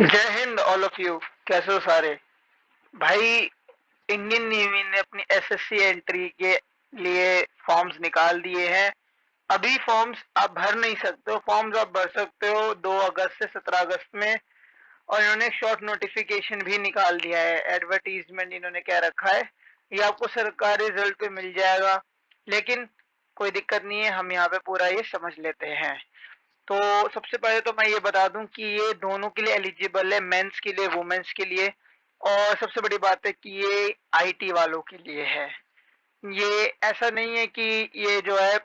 जय Hind all of you. कैसे हो सारे भाई। इंडियन नेवी ने अपनी एसएससी एंट्री के लिए फॉर्म्स निकाल दिए हैं। अभी फॉर्म्स आप भर नहीं सकते हो, फॉर्म्स आप भर सकते हो 2 अगस्त से 17 अगस्त में। और इन्होंने शॉर्ट नोटिफिकेशन भी निकाल दिया है, एडवर्टीजमेंट इन्होंने क्या रखा है, ये आपको सरकारी रिजल्ट पे मिल जाएगा। लेकिन कोई दिक्कत नहीं है, हम यहाँ पे पूरा ये समझ लेते हैं। तो सबसे पहले तो मैं ये बता दूं कि ये दोनों के लिए एलिजिबल है, मेंस के लिए, वुमेन्स के लिए। और सबसे बड़ी बात है कि ये आईटी वालों के लिए है। ये ऐसा नहीं है कि ये जो है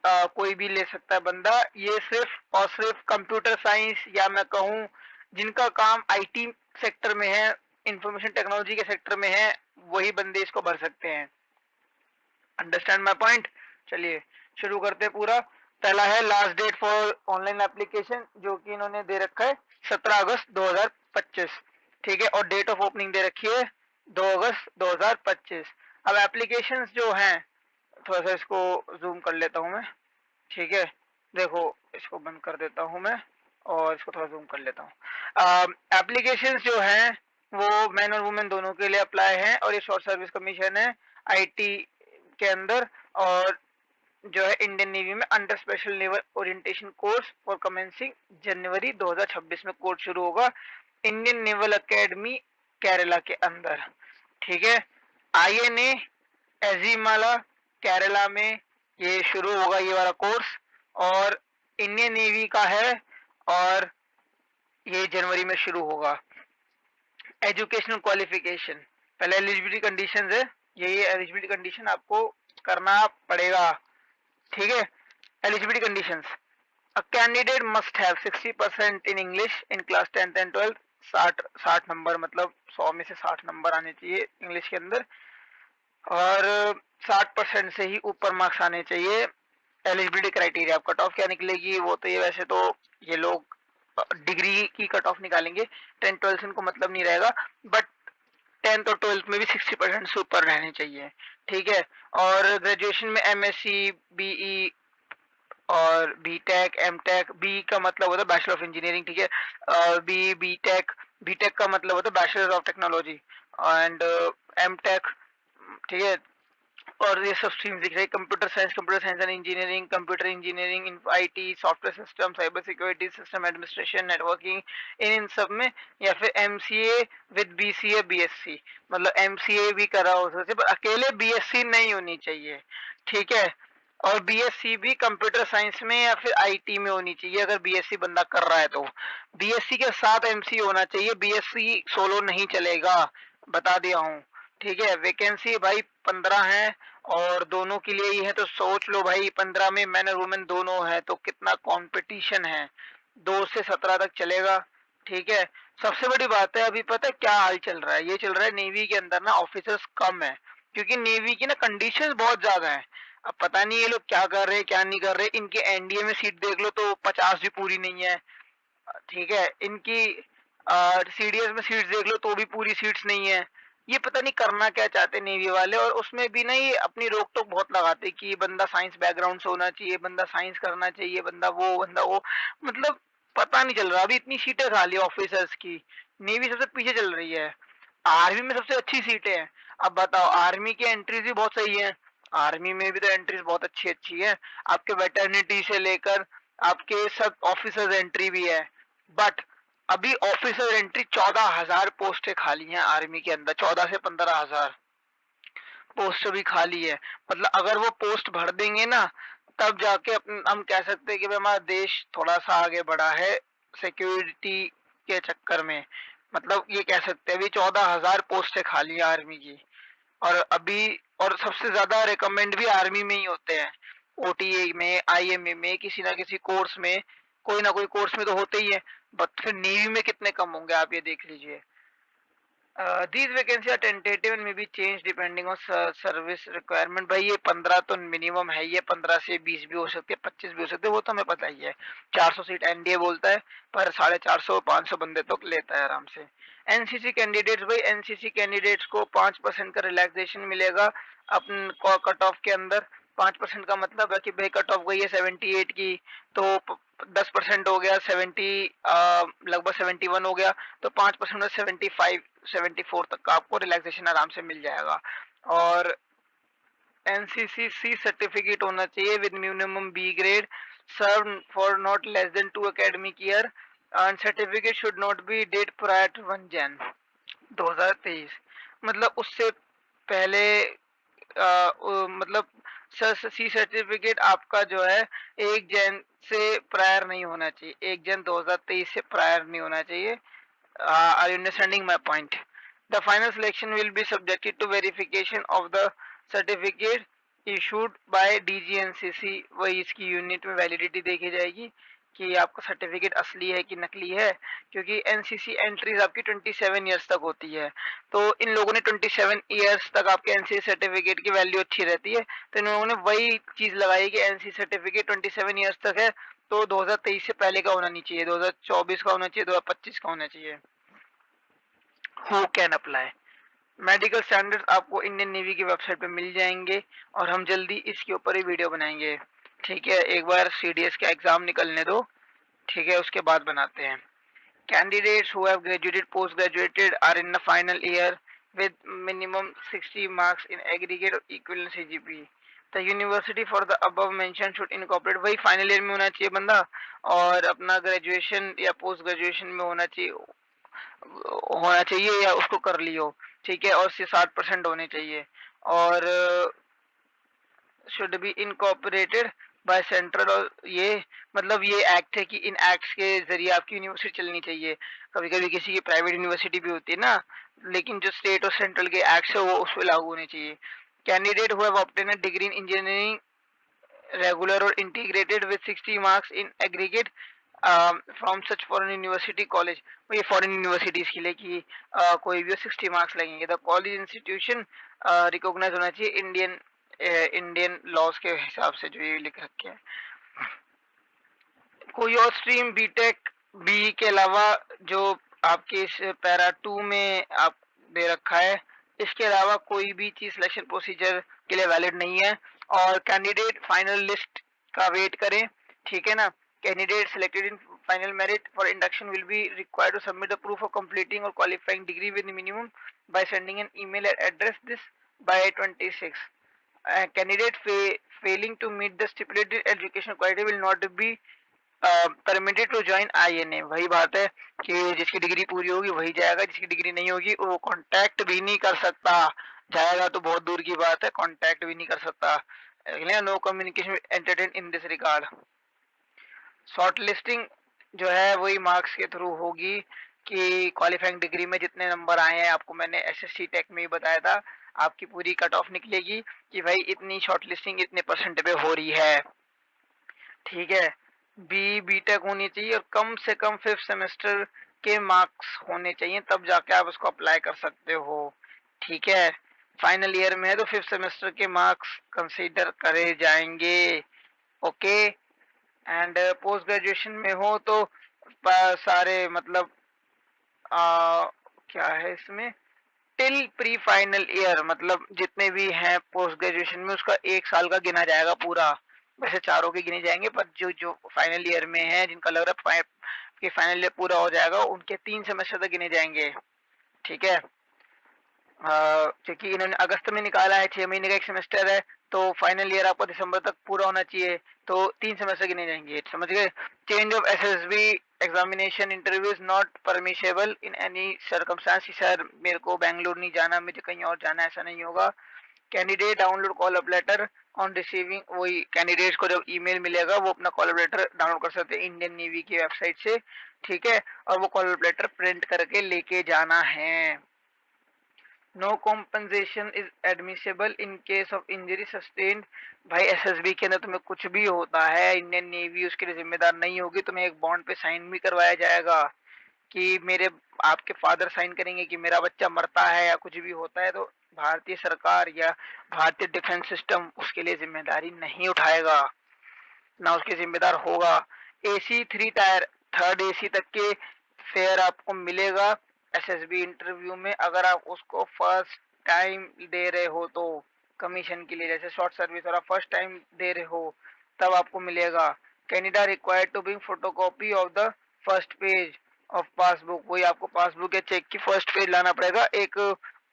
कोई भी ले सकता है बंदा। ये सिर्फ और सिर्फ कंप्यूटर साइंस, या मैं कहूँ जिनका काम आईटी सेक्टर में है, इंफॉर्मेशन टेक्नोलॉजी के सेक्टर में है, वही बंदे इसको भर सकते हैं। Understand my point. चलिए शुरू करते हैं पूरा। पहला है last date for online application, जो कि इन्होंने दे रखा है 17 अगस्त 2025। ठीक है, और डेट ऑफ ओपनिंग दे रखी है 2 अगस्त 2025। अब एप्लीकेशंस जो हैं, थोड़ा सा इसको जूम कर लेता हूँ मैं। ठीक है, देखो इसको बंद कर देता हूँ मैं और इसको थोड़ा जूम कर लेता हूँ। एप्लीकेशंस जो हैं वो मैन और वुमेन दोनों के लिए अप्लाई है, और ये शॉर्ट सर्विस कमीशन है आईटी के अंदर। और जो है इंडियन नेवी में under special naval orientation course for commencing January 2026 में कोर्स शुरू होगा, इंडियन नेवल एकेडमी केरला के अंदर। ठीक है, आईएनए एजीमाला केरला में ये शुरू होगा ये वाला कोर्स, और इंडियन नेवी का है, और ये जनवरी में शुरू होगा। एजुकेशनल क्वालिफिकेशन, पहले एलिजिबिलिटी कंडीशंस है, ये एलिजिबिलिटी कंडीशन आपको करना पड़ेगा। ठीक है, eligibility conditions. A candidate must have 60% in English in class 10th and 12th। 60 number, मतलब 100 में से 60 नंबर आने चाहिए इंग्लिश के अंदर, और 60% से ही ऊपर मार्क्स आने चाहिए। एलिजिबिलिटी क्राइटेरिया, कट ऑफ क्या निकलेगी वो तो ये वैसे तो ये लोग डिग्री की कट ऑफ निकालेंगे, 10th 12th से इनको मतलब नहीं रहेगा, बट 10th और 12th में भी 60% से ऊपर रहने चाहिए। ठीक है, और ग्रेजुएशन में एमएससी, बीई और बीटेक, एमटेक। बी का मतलब होता है बैचलर ऑफ इंजीनियरिंग। ठीक है, बीटेक, बीटेक का मतलब होता है bachelor of technology, and MTech. ठीक है, और ये सब स्ट्रीम दिख रही है, computer science and engineering, computer engineering, IT, software system, cyber security, system administration, networking, इन सब में। या फिर एमसीए विद बीसीए बीएससी, मतलब एमसीए भी करा हो सकता है, पर अकेले बीएससी नहीं होनी चाहिए। ठीक है, और बीएससी भी कंप्यूटर साइंस में या फिर आईटी में होनी चाहिए, अगर बीएससी बंदा कर रहा है तो। बीएससी के साथ एमसी होना चाहिए, बीएससी सोलो नहीं चलेगा, बता दिया हूँ। ठीक है, वैकेंसी भाई 15 है, और दोनों के लिए ही है, तो सोच लो भाई 15 में मैन और वुमेन दोनों है तो कितना कंपटीशन है। 2 से 17 तक चलेगा। ठीक है, सबसे बड़ी बात है, अभी पता है क्या हाल चल रहा है, ये चल रहा है नेवी के अंदर ना ऑफिसर्स कम है, क्योंकि नेवी की ना कंडीशंस बहुत ज्यादा है। अब पता नहीं ये लोग क्या कर रहे हैं क्या नहीं कर रहे। इनके एनडीए में सीट देख लो तो 50 भी पूरी नहीं है। ठीक है, इनकी सीडीएस में सीट्स देख लो तो भी पूरी सीट्स नहीं है। ये पता नहीं करना क्या चाहते नेवी वाले, और उसमें भी ना ये अपनी रोक टोक बहुत लगाते कि ये बंदा साइंस बैकग्राउंड से होना चाहिए, बंदा साइंस करना चाहिए, बंदा वो, मतलब पता नहीं चल रहा। अभी इतनी सीटें खाली ऑफिसर्स की, नेवी सबसे पीछे चल रही है। आर्मी में सबसे अच्छी सीटें हैं। अब बताओ, आर्मी की एंट्रीज भी बहुत सही है, आर्मी में भी तो एंट्रीज बहुत अच्छी अच्छी है। आपके वेटरनिटी से लेकर आपके सब ऑफिसर्स एंट्री भी है। बट अभी ऑफिसर एंट्री 14,000 पोस्टें खाली हैं आर्मी के अंदर, 14 से 15,000 पोस्ट भी खाली है। मतलब अगर वो पोस्ट भर देंगे ना, तब जाके हम कह सकते हैं कि भाई हमारा देश थोड़ा सा आगे बढ़ा है सिक्योरिटी के चक्कर में। मतलब ये कह सकते हैं, अभी 14,000 पोस्टें खाली है आर्मी की। और अभी, और सबसे ज्यादा रिकमेंड भी आर्मी में ही होते हैं, ओटीए में, आईएमए में, किसी ना किसी कोर्स में, कोई ना कोई कोर्स में तो होते ही है। बट फिर नेवी में कितने कम होंगे आप ये देख लीजिए। These vacancy are tentative and may be change depending on service requirement. भाई ये 15 तो मिनिमम है, ये 15 से 20 भी हो सकती है, 25 भी हो सकती है, वो तो हमें पता ही है। 400 सीट एनडीए बोलता है, पर 450 500 बंदे तो लेता है आराम से। एनसीसी कैंडिडेट्स, भाई एनसीसी कैंडिडेट्स को 5% का रिलैक्सेशन मिलेगा अपन कट ऑफ के अंदर। 5% का मतलब है कि भाई कट ऑफ गई है 78 की, तो 10% हो गया 70, लगभग 71 हो गया, तो 5% में 75 74 तक का आपको रिलैक्सेशन आराम से मिल जाएगा। और एनसीसी सर्टिफिकेट होना चाहिए with minimum B grade, serve for not less than 2 academic year, and certificate should not be date prior to 1 Jan 2023। मतलब उससे पहले मतलब सी सर्टिफिकेट आपका जो है 1 जन से प्रायर नहीं होना चाहिए, 1 जन 2023 से प्रायर नहीं होना चाहिए। Are you understanding my point? The final selection will be subjected to verification of the certificate issued by DGNCC. वही इसकी यूनिट में वैलिडिटी देखी जाएगी कि आपका सर्टिफिकेट असली है कि नकली है, क्योंकि एनसीसी एंट्रीज आपकी 27 ईयर्स तक होती है। तो इन लोगों ने 27 ईयर्स तक आपके एनसीसी सर्टिफिकेट की वैल्यू अच्छी रहती है, तो इन लोगों ने वही चीज लगाई कि एनसीसी सर्टिफिकेट 27 ईयर्स तक है, तो 2023 से पहले का होना नहीं चाहिए, 2024 का होना चाहिए, 2025 का होना चाहिए। Who can apply? Medical standards आपको इंडियन नेवी की वेबसाइट पे मिल जाएंगे, और हम जल्दी इसके ऊपर ही वीडियो बनाएंगे। ठीक है, एक बार सीडीएस का एग्जाम निकलने दो, ठीक है, उसके बाद बनाते हैं। Candidates who have graduated, post-graduated are in the final year with minimum 60 marks in aggregate or equivalent CGPA. The university for the above mentioned should incorporate, वही फाइनल ईयर में होना चाहिए बंदा, और अपना ग्रेजुएशन या पोस्ट ग्रेजुएशन में होना चाहिए या उसको कर लियो, ठीक है, और से 60% होने चाहिए, और should be incorporated by central. और ये मतलब ये एक्ट है कि इन एक्ट्स के जरिए आपकी यूनिवर्सिटी चलनी चाहिए। कभी कभी किसी की प्राइवेट यूनिवर्सिटी भी होती है ना, लेकिन जो स्टेट और सेंट्रल के एक्ट्स है वो उस पर लागू होने चाहिए। Candidate who have obtain a degree in engineering regular और integrated with 60 marks in aggregate from such foreign university college. ये फॉरेन यूनिवर्सिटीज के लिए कि कोई भी 60 मार्क्स लगेंगे। द कॉलेज इंस्टीट्यूशन रिकॉग्नाइज होना चाहिए इंडियन लॉज के हिसाब से, जो ये लिख रखे हैं। कोई और स्ट्रीम बीटेक बी के अलावा जो आपके इस पैरा 2 में आप दे रखा है, इसके अलावा कोई भी चीज सिलेक्शन प्रोसीजर के लिए वैलिड नहीं है, और कैंडिडेट फाइनल लिस्ट का वेट करें, ठीक है ना। Candidate selected in final merit for induction will be required to submit the proof of completing और qualifying degree with minimum by sending an email address this by 26। Candidate failing to meet the stipulated education criteria will not be permitted to join INA. वही बात है कि जिसकी degree पूरी होगी वही जाएगा, जिसकी डिग्री नहीं होगी वो कांटेक्ट भी नहीं कर सकता। जाएगा तो बहुत दूर की बात है, कांटेक्ट भी नहीं कर सकता। No communication entertain in this regard. Short listing जो है वही मार्क्स के थ्रू होगी कि क्वालिफाइंग डिग्री में जितने नंबर आए हैं, आपको मैंने एसएससी टेक में ही बताया था, आपकी पूरी कट ऑफ निकलेगी कि भाई इतनी शॉर्ट लिस्टिंग इतने परसेंट पे हो रही है, ठीक है। बीटेक होनी चाहिए और कम से कम 5th सेमेस्टर के मार्क्स होने चाहिए, तब जाके आप उसको अप्लाई कर सकते हो, ठीक है। फाइनल ईयर में है तो 5th सेमेस्टर के मार्क्स कंसीडर करे जाएंगे, ओके। एंड पोस्ट ग्रेजुएशन में हो तो सारे मतलब क्या है इसमें, टिल प्री फाइनल ईयर, मतलब जितने भी हैं पोस्ट ग्रेजुएशन में उसका 1 साल का गिना जाएगा पूरा। वैसे चारों के गिने जाएंगे, पर जो जो फाइनल ईयर में है, जिनका लग रहा है कि फाइनल ईयर पूरा हो जाएगा, उनके 3 सेमेस्टर तक गिने जाएंगे, ठीक है। क्योंकि इन्होंने अगस्त में निकाला है, 6 महीने का एक सेमेस्टर है, तो फाइनल ईयर आपका दिसंबर तक पूरा होना चाहिए, तो 3 सेमेस्टर गिने जाएंगे, समझ गए। Change of SSB examination interview is not permissible in any circumstance. Sir मेरे को बेंगलुरु नहीं जाना, मुझे कहीं और जाना, ऐसा नहीं होगा। Candidate download call up later on receiving, वही कैंडिडेट्स को जब ईमेल मिलेगा वो अपना कॉल अप लेटर डाउनलोड कर सकते हैं इंडियन नेवी की वेबसाइट से, ठीक है, और वो कॉल अप लेटर प्रिंट करके लेके जाना है। No compensation is admissible in case of injury sustained. भाई एसएसबी के अंदर तुम्हें कुछ भी होता है, इंडियन नेवी उसके लिए जिम्मेदार नहीं होगी, तुम्हें एक बॉन्ड पे साइन भी करवाया जाएगा कि मेरे आपके फादर साइन करेंगे कि मेरा बच्चा मरता है या कुछ भी होता है तो भारतीय सरकार या भारतीय डिफेंस सिस्टम उसके लिए जिम्मेदारी नहीं उठाएगा, ना उसके जिम्मेदार होगा। एसी 3 टायर, थर्ड एसी तक के फेयर आपको मिलेगा एसएसबी इंटरव्यू में, अगर आप उसको फर्स्ट टाइम दे रहे हो तो। कमीशन के लिए जैसे शॉर्ट सर्विस और आप फर्स्ट टाइम दे रहे हो तब आपको मिलेगा। Candidate required to bring photocopy of the first page of passbook, वही आपको पासबुक या चेक की फर्स्ट पेज लाना पड़ेगा। एक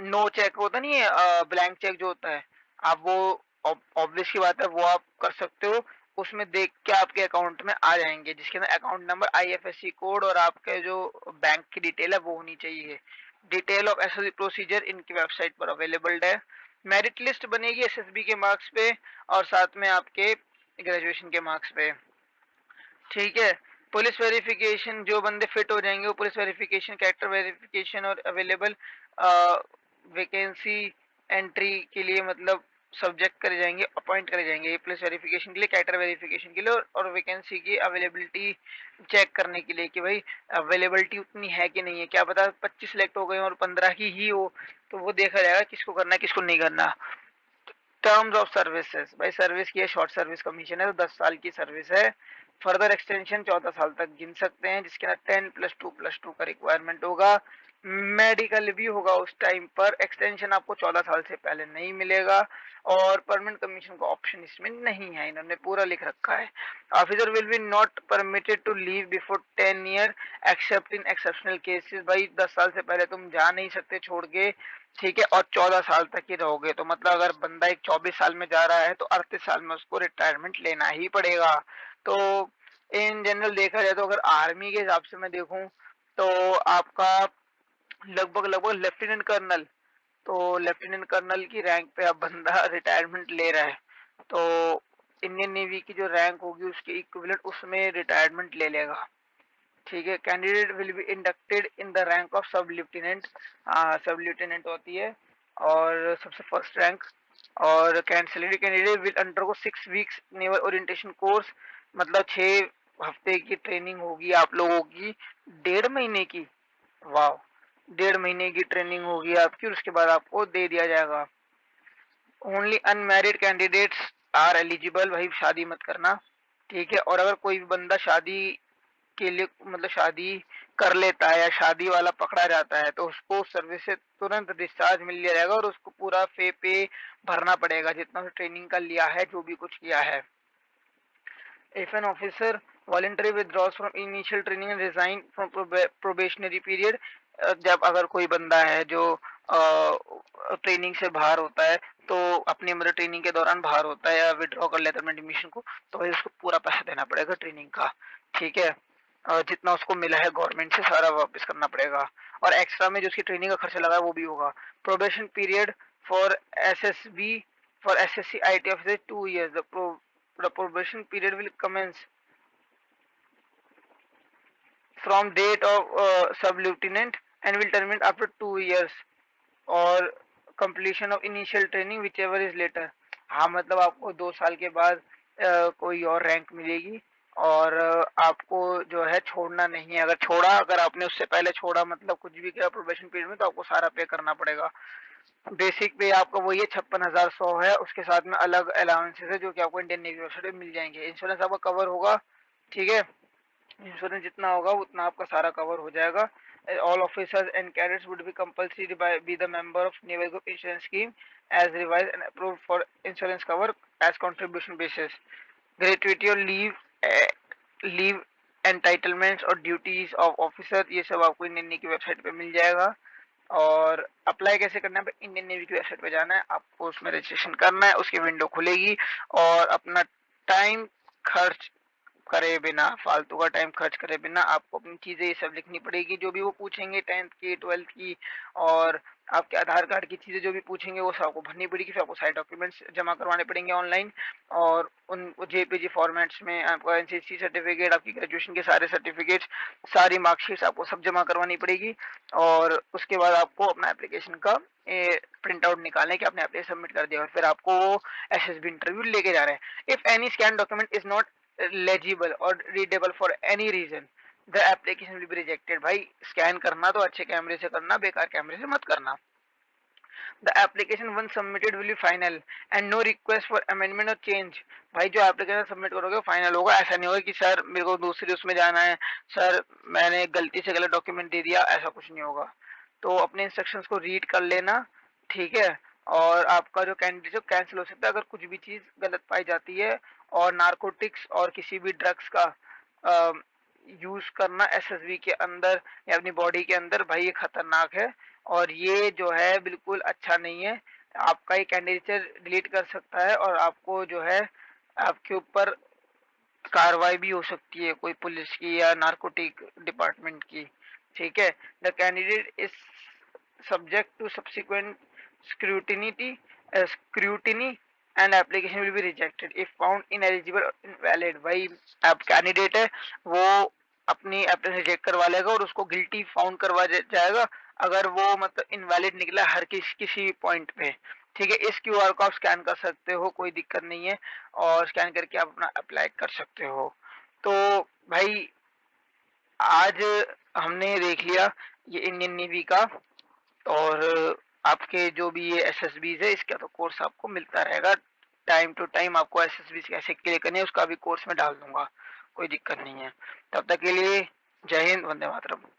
नो चेक होता नहीं है, ब्लैंक चेक जो होता है, आप वो ऑब्वियस की बात है वो आप कर सकते हो, उसमें देख के आपके अकाउंट में आ जाएंगे, जिसके अंदर अकाउंट नंबर, आईएफएससी कोड और आपके जो बैंक की डिटेल है वो होनी चाहिए। डिटेल ऑफ एसएसबी प्रोसीजर इनकी वेबसाइट पर अवेलेबल है। मेरिट लिस्ट बनेगी एसएसबी के मार्क्स पे और साथ में आपके ग्रेजुएशन के मार्क्स पे, ठीक है। पुलिस वेरिफिकेशन, जो बंदे फिट हो जाएंगे वो पुलिस वेरिफिकेशन, कैरेक्टर वेरिफिकेशन और अवेलेबल वैकेंसी एंट्री के लिए मतलब सब्जेक्ट करे जाएंगे, अपॉइंट करे जाएंगे पुलिस वेरिफिकेशन के लिए, कैरेक्टर वेरिफिकेशन के लिए और वैकेंसी की अवेलेबिलिटी चेक करने के लिए कि भाई अवेलेबिलिटी उतनी है कि नहीं है। क्या पता 25 सिलेक्ट हो गए और 15 ही हो, तो वो देखा जाएगा किसको करना है किसको नहीं करना। टर्म्स ऑफ सर्विसेज, भाई सर्विस की है, शॉर्ट सर्विस कमीशन है तो 10 साल की सर्विस है। फर्दर एक्सटेंशन 14 साल तक गिन सकते हैं, जिसके अंदर 10+2+2 का रिक्वायरमेंट होगा। मेडिकल भी होगा उस टाइम पर, एक्सटेंशन आपको 14 साल से पहले नहीं मिलेगा और परमानेंट कमीशन का ऑप्शन इसमें नहीं है, इन्होंने पूरा लिख रखा है। Officer will be not permitted to leave before 10 year except in exceptional cases, भाई 10 साल से पहले तुम जा नहीं सकते छोड़ के, ठीक है, और 14 साल तक ही रहोगे। तो मतलब अगर बंदा एक 24 साल में जा रहा है तो 38 साल में उसको रिटायरमेंट लेना ही पड़ेगा। तो इन जनरल देखा जाए तो अगर आर्मी के हिसाब से मैं देखूं तो आपका लगभग लगभग लेफ्टिनेंट कर्नल, तो लेफ्टिनेंट कर्नल की रैंक पे अब बंदा रिटायरमेंट ले रहा है, तो इंडियन नेवी की जो रैंक होगी उसके इक्विवेलेंट उसमें रिटायरमेंट ले लेगा, ठीक है। Candidate will be inducted in the rank of sub lieutenant, sub lieutenant होती है और सबसे फर्स्ट रैंक। और कैंसिलरी candidate will undergo 6 weeks naval orientation course, मतलब 6 हफ्ते की ट्रेनिंग होगी आप लोगों की, 1.5 महीने की, वाह, 1.5 महीने की ट्रेनिंग होगी आपकी और उसके बाद आपको दे दिया जाएगा। Only unmarried candidates are eligible, भाई शादी मत करना, ठीक है। और अगर कोई भी बंदा शादी के लिए मतलब शादी कर लेता है या शादी वाला पकड़ा जाता है तो उसको सर्विस से तुरंत डिस्चार्ज मिल जाएगा और उसको पूरा पे भरना पड़ेगा जितना उसने ट्रेनिंग का लिया है, जो भी कुछ किया है। If an officer voluntarily withdraws from initial training and resign from probationary period, जब अगर कोई बंदा है जो ट्रेनिंग से बाहर होता है तो अपनी मतलब ट्रेनिंग के दौरान बाहर होता है या विड्रॉ कर लेता है एडमिशन को, तो भाई उसको पूरा पैसा देना पड़ेगा ट्रेनिंग का, ठीक है। जितना उसको मिला है गवर्नमेंट से सारा वापस करना पड़ेगा और एक्स्ट्रा में जो उसकी ट्रेनिंग का खर्चा लगा है वो भी होगा। Probation period for SSB, for SSC IT officer 2 years, the probation period will commence from date of sub-lieutenant and will terminate after 2 years और completion of initial training whichever is later। हाँ मतलब आपको 2 साल के बाद कोई और रैंक मिलेगी और आपको जो है छोड़ना नहीं है, अगर छोड़ा, अगर आपने उससे पहले छोड़ा मतलब कुछ भी किया प्रोबेशन पीरियड में तो आपको सारा पे करना पड़ेगा। बेसिक पे आपका वही है 56,100 है, उसके साथ में अलग अलाउंसेस है जो कि आपको इंडियन नेवी वेबसाइट पे मिल जाएंगे। इंश्योरेंस आपका कवर होगा, ठीक है, इंश्योरेंस जितना होगा उतना आपका सारा कवर हो जाएगा। All officers and cadets would be compulsory be the member of naval group insurance scheme as revise and approved for insurance cover as contribution basis. Gratuity और लीव एंटाइटलमेंट्स और ड्यूटीज ऑफ ऑफिसर, ये सब आपको Indian navy की website पे मिल जाएगा। और apply कैसे करना है, इंडियन नेवी की वेबसाइट पे जाना है, आपको उसमें रजिस्ट्रेशन करना है, उसकी विंडो खुलेगी और अपना टाइम खर्च करे बिना, फालतू का टाइम खर्च करे बिना आपको अपनी चीजें ये सब लिखनी पड़ेगी, जो भी वो पूछेंगे 10th की 12th की और आपके आधार कार्ड की चीजें जो भी पूछेंगे वो सब आपको भरनी पड़ेगी। फिर आपको सारे डॉक्यूमेंट्स जमा करवाने पड़ेंगे ऑनलाइन और उन जेपीजी फॉर्मेट्स में आपका एनसीसी सर्टिफिकेट, आपकी ग्रेजुएशन के सारे सर्टिफिकेट्स, सारी मार्कशीट्स आपको सब जमा करवानी पड़ेगी और उसके बाद आपको अपना एप्लीकेशन का प्रिंट आउट निकालने कि आपने एप्लीकेशन सबमिट कर दिया और फिर आपको वो एसएसबी इंटरव्यू लेके जा रहे हैं। If any scan document is not legible or readable for any reason the application will be rejected। भाई स्कैन करना तो अच्छे कैमरे से करना, बेकार कैमरे से मत करना। the application once submitted will be final and no request for amendment or change। भाई जो एप्लीकेशन सबमिट करोगे फाइनल होगा, ऐसा नहीं होगा कि सर मेरे को दूसरी उसमें जाना है, सर मैंने गलती से गलत डॉक्यूमेंट दे दिया, ऐसा कुछ नहीं होगा। तो अपने इंस्ट्रक्शंस को रीड कर लेना, ठीक है। और आपका जो कैंडिडेट कैंसिल हो सकता है अगर कुछ भी चीज़ गलत पाई जाती है और नारकोटिक्स और किसी भी ड्रग्स का यूज करना एसएसबी के अंदर या अपनी बॉडी के अंदर, भाई ये खतरनाक है और ये जो है बिल्कुल अच्छा नहीं है। आपका ये कैंडिडेचर डिलीट कर सकता है और आपको जो है आपके ऊपर कार्रवाई भी हो सकती है कोई पुलिस की या नारकोटिक डिपार्टमेंट की। ठीक है, the candidate is subject to subsequent scrutiny scrutiny and application will be rejected if found ineligible और इनवैलिड। भाई आप कैंडिडेट है वो अपनी एप्लीकेशन रिजेक्ट करवा लेगा और उसको गिल्टी फाउंड करवा जाएगा अगर वो मतलब इनवैलिड निकला हर किसी पॉइंट पे। ठीक है, इस क्यूआर को आप स्कैन कर सकते हो, कोई दिक्कत नहीं है, और स्कैन करके आप अपना अप्लाई कर सकते हो। तो भाई आज हमने देख लिया ये इंडियन नेवी का, और आपके जो भी ये एसएसबीज है इसका तो कोर्स आपको मिलता रहेगा टाइम टू टाइम। आपको एसएसबीज कैसे क्लियर करनी है उसका भी कोर्स में डाल दूंगा, कोई दिक्कत नहीं है। तब तक के लिए जय हिंद, वंदे मातरम।